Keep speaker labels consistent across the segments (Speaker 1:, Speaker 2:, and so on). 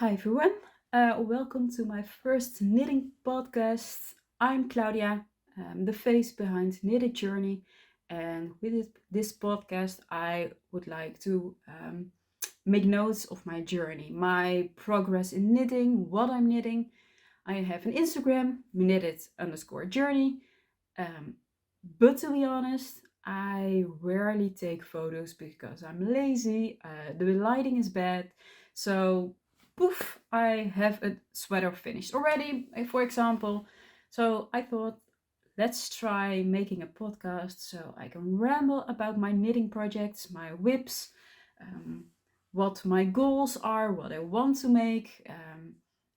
Speaker 1: Hi everyone, welcome to my first knitting podcast. I'm Claudia, the face behind Knitted Journey, and with this podcast, I would like to make notes of my journey, my progress in knitting, what I'm knitting. I have an Instagram, knitted_journey, but to be honest, I rarely take photos because I'm lazy, the lighting is bad, so poof, I have a sweater finished already, for example. So I thought, let's try making a podcast so I can ramble about my knitting projects, my WIPs, what my goals are, what I want to make,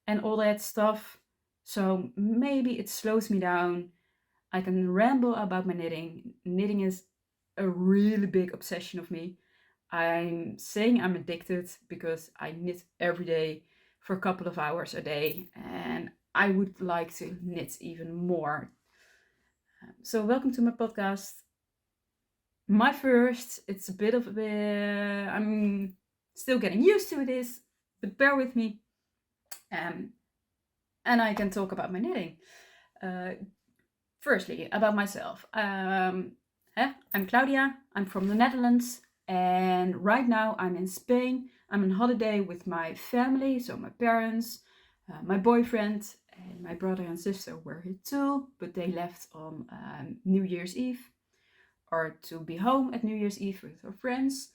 Speaker 1: and all that stuff. So maybe it slows me down. I can ramble about my knitting. Knitting is a really big obsession of me. I'm saying I'm addicted because I knit every day for a couple of hours a day, and I would like to knit even more. So, welcome to my podcast. My first, it's a bit of a. I'm still getting used to this, but bear with me. And I can talk about my knitting. Uh, Firstly, about myself. I'm Claudia, I'm from the Netherlands, and right now I'm in Spain. I'm on holiday with my family, so my parents, my boyfriend, and my brother and sister were here too, but they left on New Year's Eve or to be home at New Year's Eve with our friends.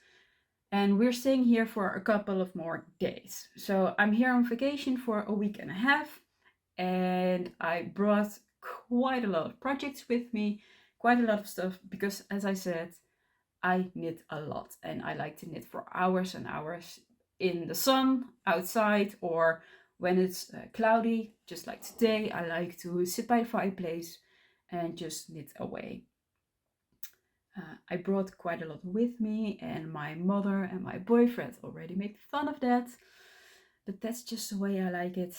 Speaker 1: And we're staying here for a couple of more days. So I'm here on vacation for a week and a half, and I brought quite a lot of projects with me, quite a lot of stuff, because as I said, I knit a lot and I like to knit for hours and hours in the sun, outside, or when it's cloudy, just like today. I like to sit by the fireplace and just knit away. I brought quite a lot with me, and my mother and my boyfriend already made fun of that, but that's just the way I like it.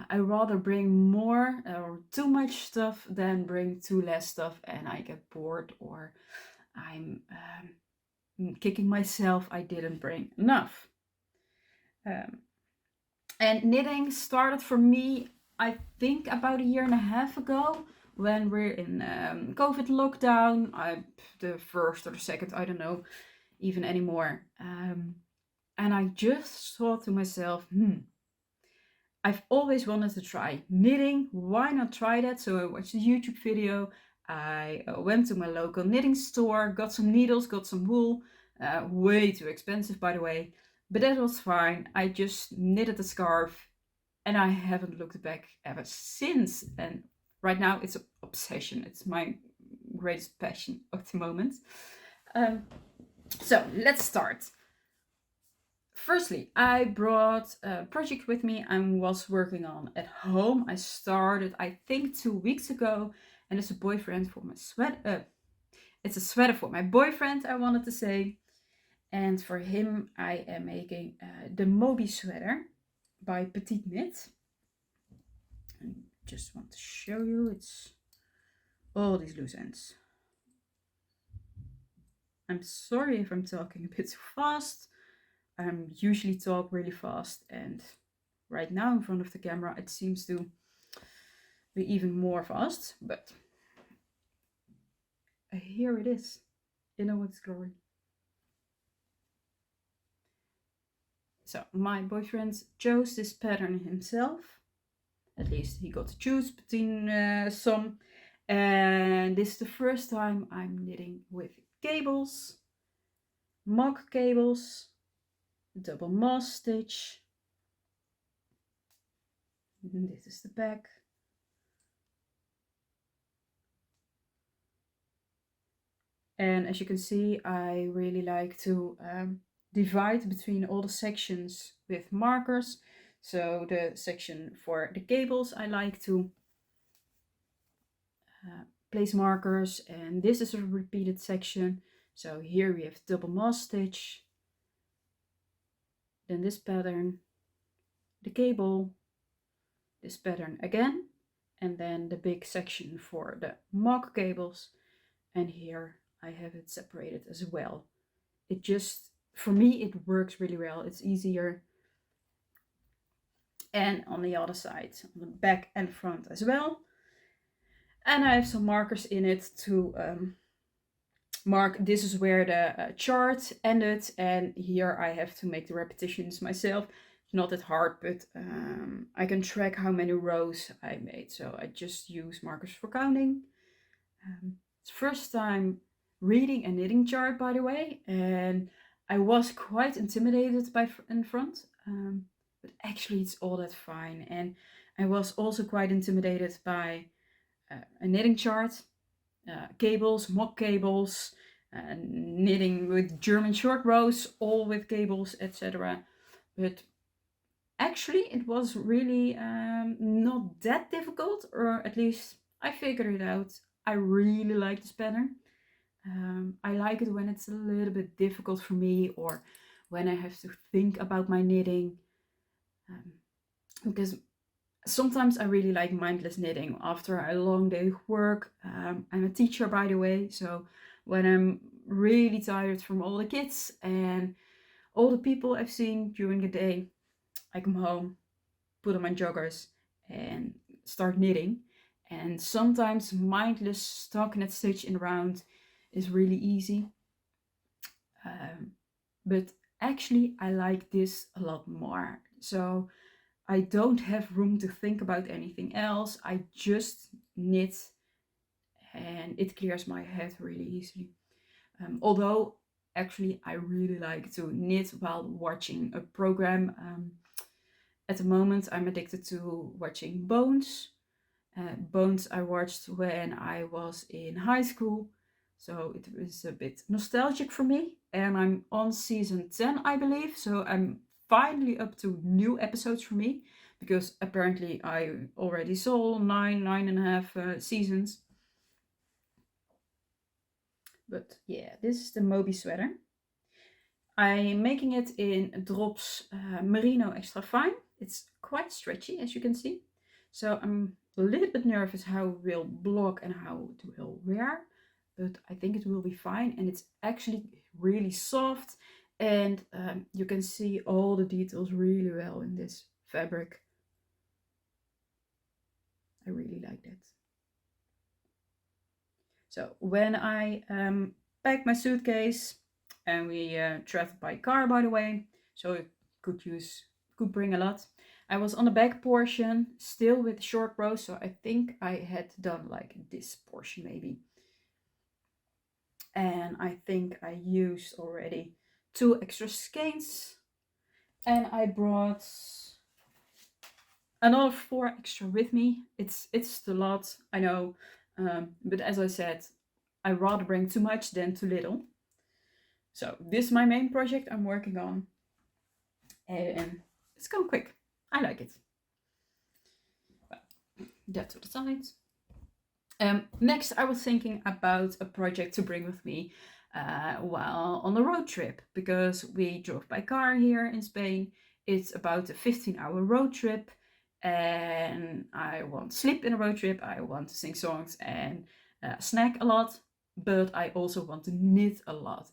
Speaker 1: I rather bring more or too much stuff than bring too less stuff and I get bored, or I'm kicking myself I didn't bring enough. Um, and knitting started for me, I think, about a year and a half ago when we're in COVID lockdown. The first or the second, I don't know even anymore. And I just thought to myself, I've always wanted to try knitting. Why not try that? So I watched a YouTube video. I went to my local knitting store, got some needles, got some wool. Way too expensive, by the way. But that was fine. I just knitted a scarf and I haven't looked back ever since. And right now it's an obsession. It's my greatest passion at the moment. So let's start. Firstly, I brought a project with me I was working on at home. I started, I think, 2 weeks ago, and it's a boyfriend for my sweater. It's a sweater for my boyfriend, I wanted to say, and for him, I am making the Moby sweater by Petite Knit. I just want to show you. It's all these loose ends. I'm sorry if I'm talking a bit too fast. I usually talk really fast, and right now in front of the camera it seems to be even more fast, but here it is in all its glory. So my boyfriend chose this pattern himself. At least he got to choose between some. And this is the first time I'm knitting with cables, mock cables, double moss stitch. And this is the back. And as you can see, I really like to divide between all the sections with markers. So the section for the cables, I like to place markers, and this is a repeated section. So here we have double moss stitch, then this pattern, the cable, this pattern again, and then the big section for the mock cables. And here I have it separated as well. It just, for me, it works really well. It's easier. and on the other side, on the back and front as well. And I have some markers in it to mark this is where the chart ended, and here I have to make the repetitions myself. It's not that hard, but I can track how many rows I made, so I just use markers for counting. It's first time reading a knitting chart, by the way, and I was quite intimidated by in front, but actually it's all that fine. And I was also quite intimidated by a knitting chart, cables, mock cables, knitting with German short rows, all with cables, etc. But actually it was really not that difficult, or at least I figured it out. I really like this pattern. I like it when it's a little bit difficult for me, or when I have to think about my knitting, because sometimes I really like mindless knitting after a long day of work. I'm a teacher, by the way, so when I'm really tired from all the kids and all the people I've seen during the day, I come home, put on my joggers, and start knitting. And sometimes mindless stockinette stitching around is really easy. But actually, I like this a lot more. So I don't have room to think about anything else. I just knit, and it clears my head really easily. Although actually I really like to knit while watching a program. At the moment I'm addicted to watching Bones. Bones I watched when I was in high school, so it was a bit nostalgic for me. And I'm on season 10, I believe, so I'm finally up to new episodes for me, because apparently I already saw nine and a half seasons. But yeah, this is the Moby sweater. I'm making it in drops merino extra fine. It's quite stretchy, as you can see. So I'm a little bit nervous how it will block and how it will wear, but I think it will be fine. And it's actually really soft, and you can see all the details really well in this fabric. I really like that. So when I packed my suitcase, and we traveled by car, by the way, so it could bring a lot. I was on the back portion, still with short rows, so I think I had done like this portion maybe. And I think I used already 2 extra skeins, and I brought another 4 extra with me. It's a lot, I know, but as I said, I rather bring too much than too little. So this is my main project I'm working on, and it's going quick. I like it. Well, that to the side. Next, I was thinking about a project to bring with me while on a road trip, because we drove by car here in Spain. It's about a 15-hour road trip, and I want to sleep in a road trip. I want to sing songs and snack a lot, but I also want to knit a lot.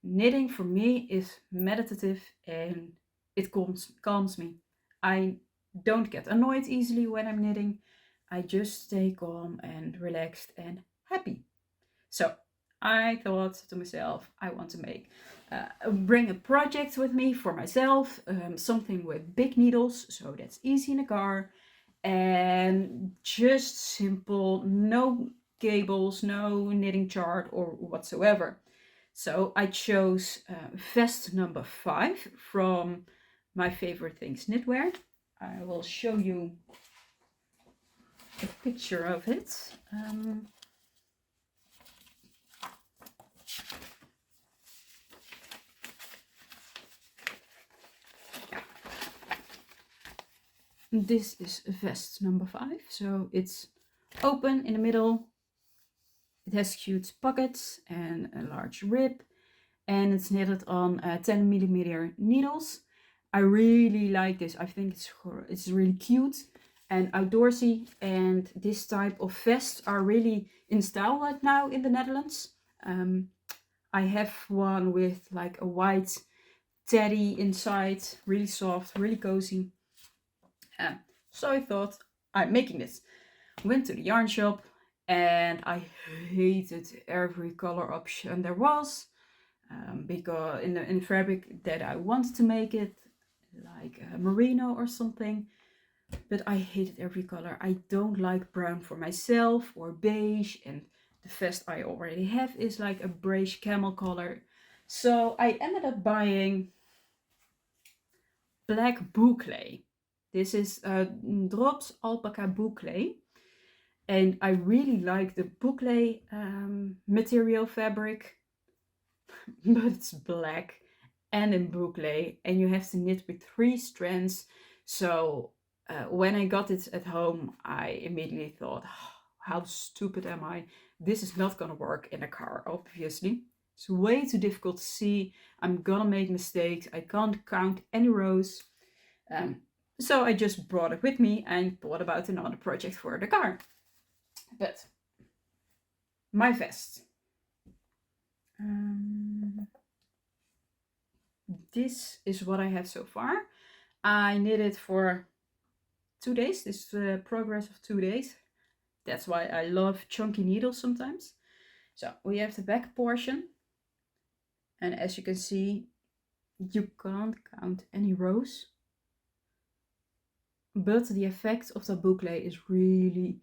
Speaker 1: Knitting for me is meditative, and it calms me. I don't get annoyed easily when I'm knitting. I just stay calm and relaxed and happy. So I thought to myself, I want to bring a project with me for myself, something with big needles, so that's easy in the car, and just simple, no cables, no knitting chart or whatsoever. So I chose vest number 5 from My Favorite Things Knitwear. I will show you a picture of it. This is vest number 5, so it's open in the middle. It has cute pockets and a large rib, and it's knitted on 10mm needles. I really like this. I think it's really cute and outdoorsy, and this type of vests are really in style right now in the Netherlands. I have one with like a white teddy inside, really soft, really cozy. So I thought, I'm making this. Went to the yarn shop and I hated every color option there was, because in the fabric that I wanted to make it, like merino or something, but I hated every color. I don't like brown for myself or beige, and the vest I already have is like a beige camel color. So I ended up buying black boucle. This is Drops alpaca boucle. And I really like the boucle material fabric, but it's black and in boucle, and you have to knit with 3 strands. So when I got it at home, I immediately thought, "Oh, how stupid am I? This is not gonna work in a car, obviously. It's way too difficult to see. I'm gonna make mistakes. I can't count any rows." So I just brought it with me and thought about another project for the car. But my vest. This is what I have so far. I knit it for 2 days. This is the progress of 2 days. That's why I love chunky needles sometimes. So we have the back portion. And as you can see, you can't count any rows. But the effect of the boucle is really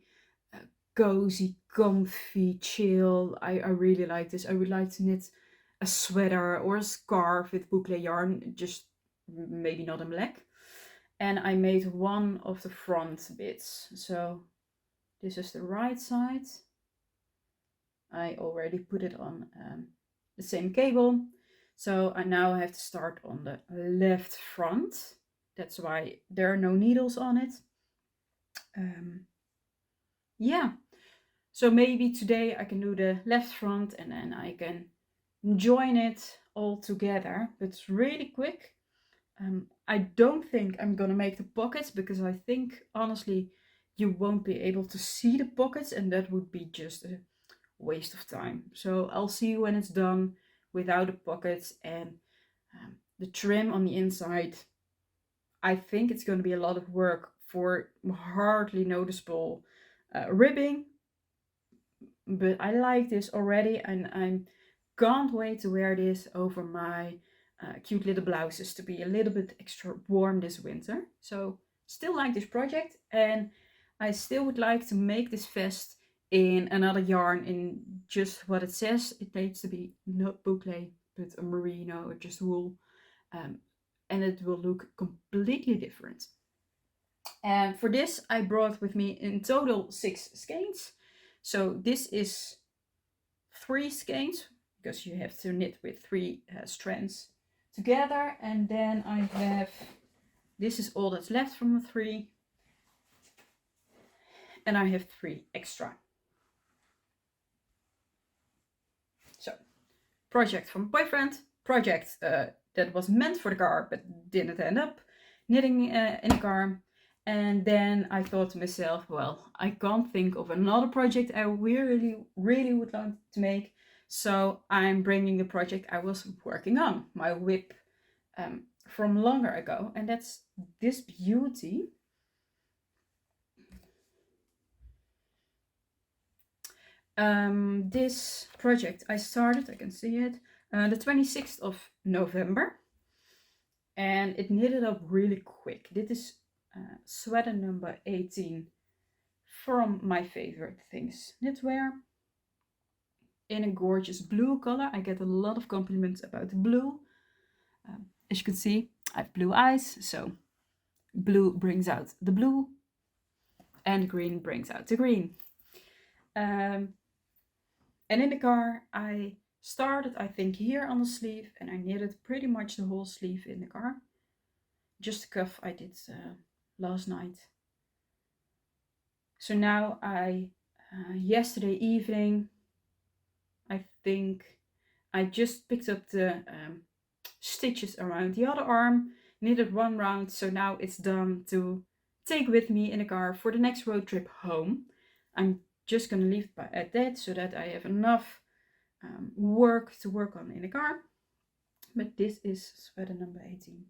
Speaker 1: cozy, comfy, chill. I really like this. I would like to knit a sweater or a scarf with boucle yarn, just maybe not in black. And I made one of the front bits. So this is the right side. I already put it on the same cable. So I now have to start on the left front. That's why there are no needles on it. Yeah, so maybe today I can do the left front and then I can join it all together. But it's really quick. I don't think I'm gonna make the pockets, because I think honestly you won't be able to see the pockets and that would be just a waste of time. So I'll see you when it's done without the pockets and the trim on the inside. I think it's going to be a lot of work for hardly noticeable ribbing, but I like this already and I can't wait to wear this over my cute little blouses to be a little bit extra warm this winter. So still like this project, and I still would like to make this vest in another yarn in just what it says. It needs to be not boucle but a merino or just wool, and it will look completely different. And for this I brought with me in total 6 skeins. So this is 3 skeins because you have to knit with 3 strands together, and then I have, this is all that's left from the 3, and I have 3 extra. So project from boyfriend, project that was meant for the car but didn't end up knitting in the car. And then I thought to myself, well, I can't think of another project I really would like to make. So I'm bringing the project I was working on, my WIP from longer ago. And that's this beauty. This project I started, I can see it, the 26th of November. And it knitted up really quick. This is sweater number 18 from my favorite things knitwear, in a gorgeous blue color. I get a lot of compliments about the blue. As you can see, I have blue eyes, so blue brings out the blue and green brings out the green. And in the car I started, I think, here on the sleeve, and I knitted pretty much the whole sleeve in the car. Just a cuff I did last night. So now yesterday evening, I think, I just picked up the stitches around the other arm, knitted 1 round, so now it's done to take with me in the car for the next road trip home. I'm just gonna leave it at that so that I have enough work to work on in the car. But this is sweater number 18.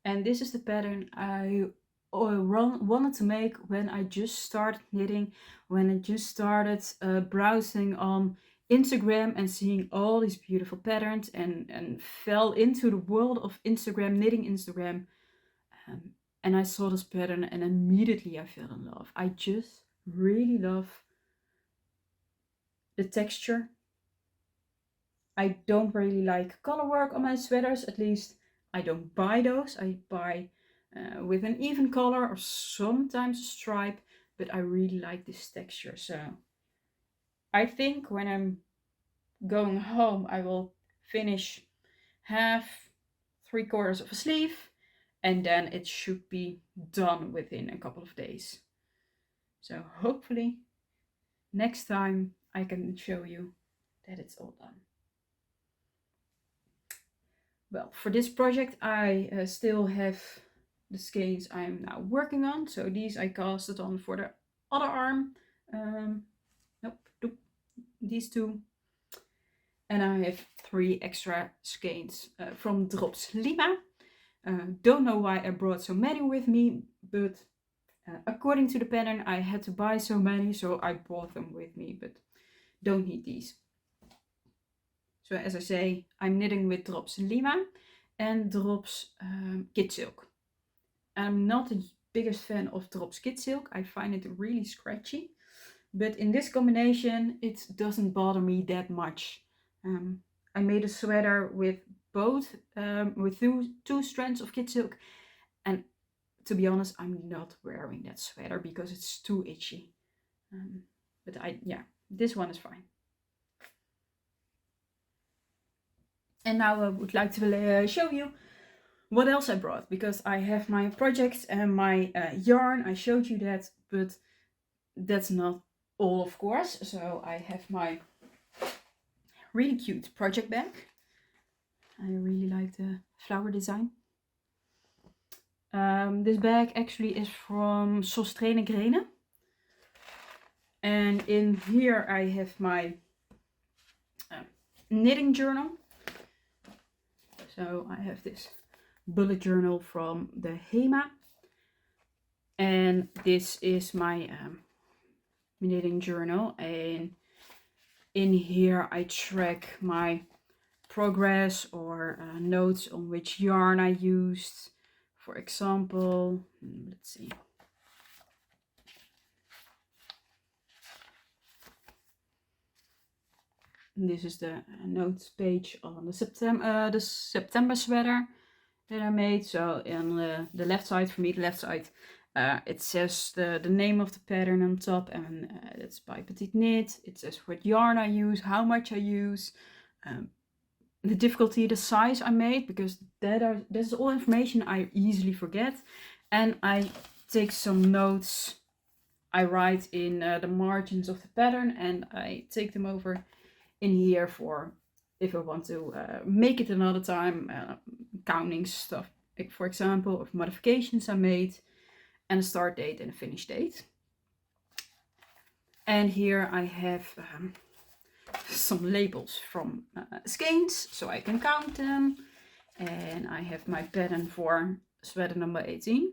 Speaker 1: And this is the pattern I wanted to make when I just started knitting, when I just started browsing on Instagram and seeing all these beautiful patterns, and fell into the world of Instagram, knitting Instagram. And I saw this pattern and immediately I fell in love. I just really love the texture. I don't really like color work on my sweaters, at least I don't buy those. I buy with an even color or sometimes a stripe, but I really like this texture. So I think when I'm going home, I will finish half, 3/4 of a sleeve, and then it should be done within a couple of days. So hopefully next time I can show you that it's all done. Well, for this project I still have the skeins I'm now working on. So these I casted on for the other arm. Nope, these two. And I have 3 extra skeins from Drops Lima. Don't know why I brought so many with me, but according to the pattern I had to buy so many, so I brought them with me, but don't need these. So as I say, I'm knitting with Drops Lima and Drops Kid Silk. I'm not the biggest fan of Drops Kid Silk. I find it really scratchy, but in this combination it doesn't bother me that much. I made a sweater with both, with two strands of Kid Silk, and to be honest, I'm not wearing that sweater because it's too itchy. But this one is fine. And now I would like to show you what else I brought, because I have my projects and my yarn. I showed you that, but that's not all, of course. So I have my really cute project bag. I really like the flower design. This bag actually is from Sostrene Grene. And in here I have my knitting journal. So I have this bullet journal from the HEMA. And this is my knitting journal. And in here I track my progress or notes on which yarn I used. For example, let's see. This is the notes page on the September sweater that I made. So on the left side, for me, the left side, it says the name of the pattern on top, and it's by Petite Knit. It says what yarn I use, how much I use, the difficulty, the size I made, because that's all information I easily forget. And I take some notes. I write in the margins of the pattern, and I take them over in here for if I want to make it another time, counting stuff, like for example, of modifications I made, and a start date and a finish date. And here I have some labels from skeins, so I can count them. And I have my pattern for sweater number 18.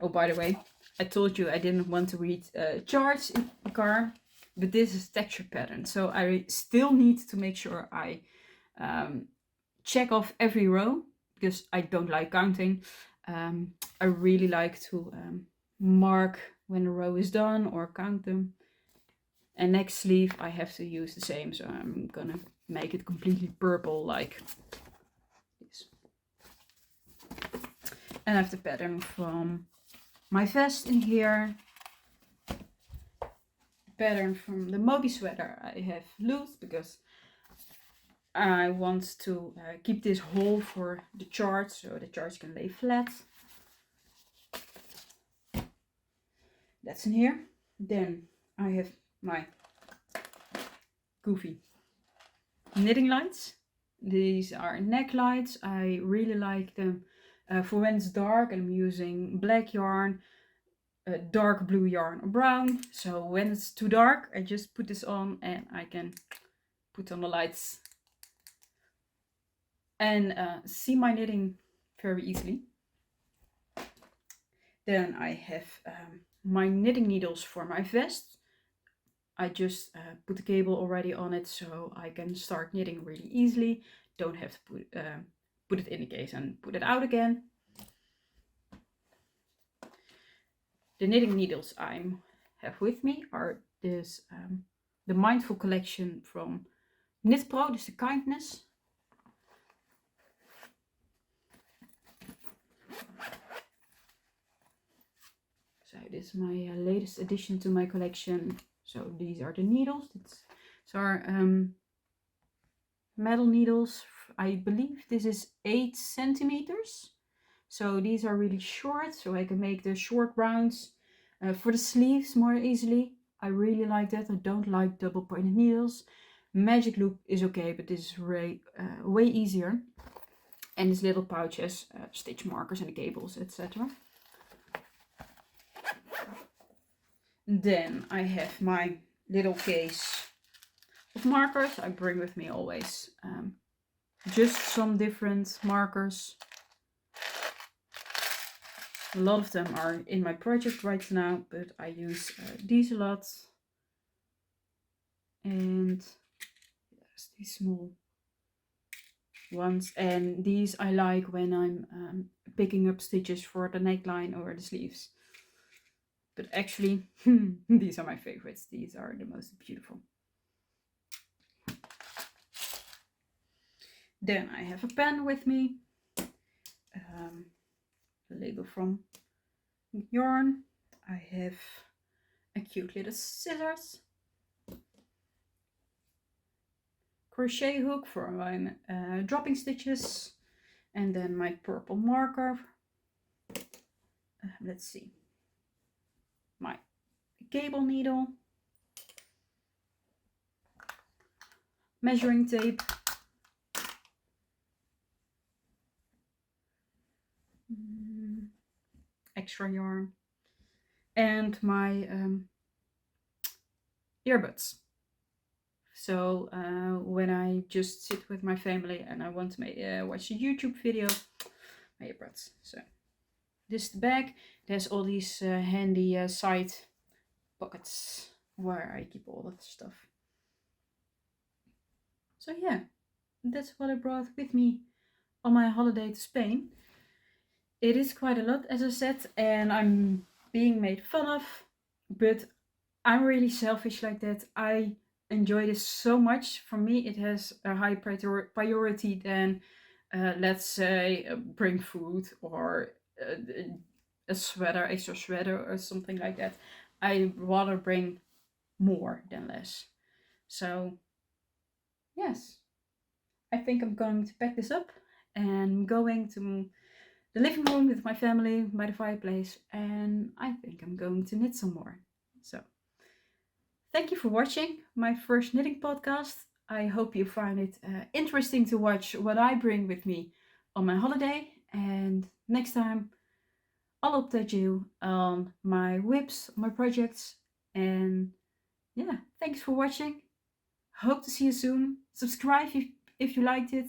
Speaker 1: Oh, by the way, I told you I didn't want to read charts in the car, but this is texture pattern, so I still need to make sure I check off every row, because I don't like counting. I really like to mark when a row is done or count them. And next sleeve I have to use the same, so I'm gonna make it completely purple like this. And I have the pattern from my vest in here. Pattern from the Moby sweater I have loose, because I want to keep this whole for the chart, so the charts can lay flat. That's in here. Then I have my goofy knitting lights. These are neck lights. I really like them for when it's dark and I'm using black yarn, dark blue yarn or brown. So when it's too dark, I just put this on and I can put on the lights and see my knitting very easily. Then I have my knitting needles for my vest. I just put the cable already on it so I can start knitting really easily. Don't have to put it in the case and put it out again. The knitting needles I have with me are this the Mindful collection from Knit Pro, dus the kindness. So this is my latest addition to my collection. So these are the needles. These are metal needles. I believe this is 8 centimeters. So these are really short, so I can make the short rounds for the sleeves more easily. I really like that. I don't like double pointed needles. Magic loop is okay, but this is way easier. And this little pouch has stitch markers and the cables, etc. Then I have my little case of markers. I bring with me always just some different markers. A lot of them are in my project right now, but I use these a lot. And there's these small ones, and these I like when I'm picking up stitches for the neckline or the sleeves. But actually, these are my favorites. These are the most beautiful. Then I have a pen with me. The label from yarn. I have a cute little scissors. Crochet hook for my dropping stitches. And then my purple marker. Let's see. My cable needle. Measuring tape. Extra yarn. And my earbuds. So when I just sit with my family and I want to watch a YouTube video, my earbuds. So this is the bag. There's all these handy side pockets where I keep all that stuff. So yeah, that's what I brought with me on my holiday to Spain. It is quite a lot, as I said, and I'm being made fun of, but I'm really selfish like that. I enjoy this so much. For me, it has a high priority than, let's say, bring food or a sweater, extra sweater or something like that. I rather bring more than less. So, yes, I think I'm going to pack this up and going to the living room with my family by the fireplace, and I think I'm going to knit some more. So, thank you for watching my first knitting podcast. I hope you find it interesting to watch what I bring with me on my holiday, and next time I'll update you on my WIPs, my projects, and yeah, thanks for watching. Hope to see you soon. Subscribe if you liked it.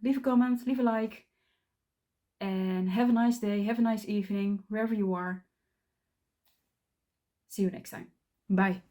Speaker 1: Leave a comment, leave a like, and have a nice day, have a nice evening, wherever you are. See you next time. Bye.